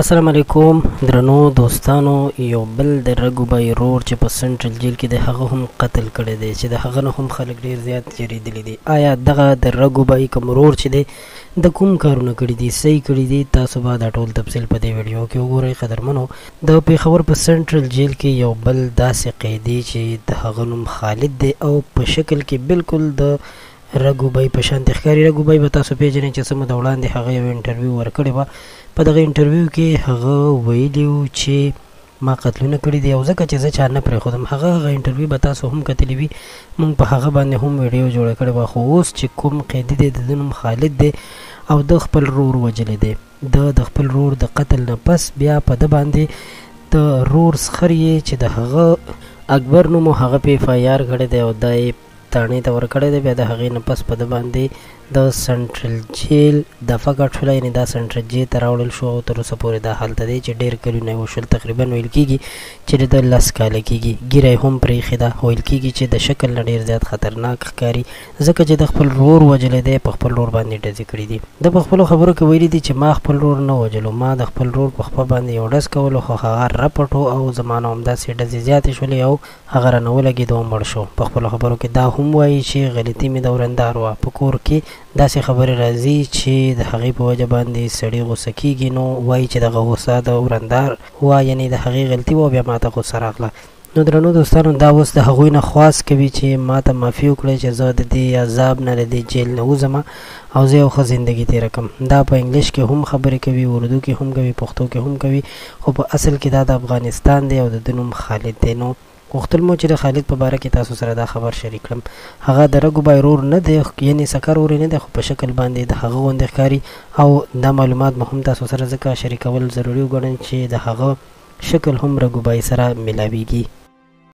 السلام علیکم درنو دوستانو. یو بل د رګوبای رور چې په سنټرل جیل کې د هغه هم قتل کړی دی چې د هغه نه هم خلک ډیر زیات جریدلی دي. آیا دغه د رګوبای کوم رور چې دی د کوم کارونه کړي دي صحیح کړي دي؟ تاسو به دا ټول تفصیل په دې ویډیو کې وګورئ. قدرمنو، د پیښور په سنټرل جیل کې یو بل داسې قیدي چې د هغه نوم خالد دی او په شکل کې بالکل د رګوبای په شان ښکاري. رګوبای به تاسو پیژنئ چې څه موده وړاندې هغه یو انټرویو ورکړی وه. په دغه انټرویو کې هغه ویلي و چې ما قتلونه کړي دي او ځکه چې زه چا نه پرېښودم. هغه انټرویو به تاسو هم کتلی وي، موږ په هغه باندې هم ویډیو جوړه کړې وه. خو اوس چې کوم قیدي دی د نوم خالد دی او د خپل رور وجلی دی، د خپل رور د قتل نه پس بیا په ده باندې د رور سخر یې چې د هغه اکبر نوم هغه په اف آی آر کړی دی او دا یې تاڼې ته ورکړی دی. بیا د هغې نه پس په ده باندې د سنټرل جیل دفعه کټ شوله، یعنې دا سنټرل جیل ته راوړل شو او تر اوسه پورې دا هلته دی چې ډېر کلونه یې وشول. تقریبا ویل کېږي چې د 10 کاله کېږي. ږیره یې هم پرېښې ده. ویل کېږي چې د شکل نه ډېر زیات خطرناک ښکاري ځکه چې د خپل رور وجلی دی، په خپل رور باندې ډزې کړي دي. د په خپلو خبرو کې ویلي دي چې ما خپل رور نه وجلو، ما د خپل رور په خپه باندې یو ډز کولو، خو هغه رپټ و او زما نه همداسې ډزې زیاتې شولې او هغه رانه ولګېد او مړ شو. په خپلو خبرو کې دا هم وایي چې غلطي مې د ورندار وه. په کور کې داسې خبرې راځي چې د هغې په وجه باندې سړي غوسه کېږي، نو وایي چې دغه غوسه د ورندار وه، یعنې د هغې غلطي وه، بیا ما ته غوسه راغله. نو درنو دوستانو، دا اوس د هغوی نه خواست کوي چې ما ته معافي وکړئ چې زه د دې عذاب نه د دې جیل نه وځم او زه یو ښه زندګي تېره کړم. دا په انګلیش کې هم خبرې کوي، اردو کې هم کوي، پښتو کې هم کوي، خو په اصل کې دا د افغانستان دی او د ده نوم خالد دی. نو غوښتل مو چې د خالد په باره کې تاسو سره دا خبر شریک کړم. هغه د رګوبای رور نه دی، یعنې سکر ور نه دی، خو په شکل باندې د هغه غوندې ښکاري او دا معلومات مو هم تاسو سره ځکه شریکول ضروري وګڼئ چې د هغه شکل هم رګوبای سره ملاویږي.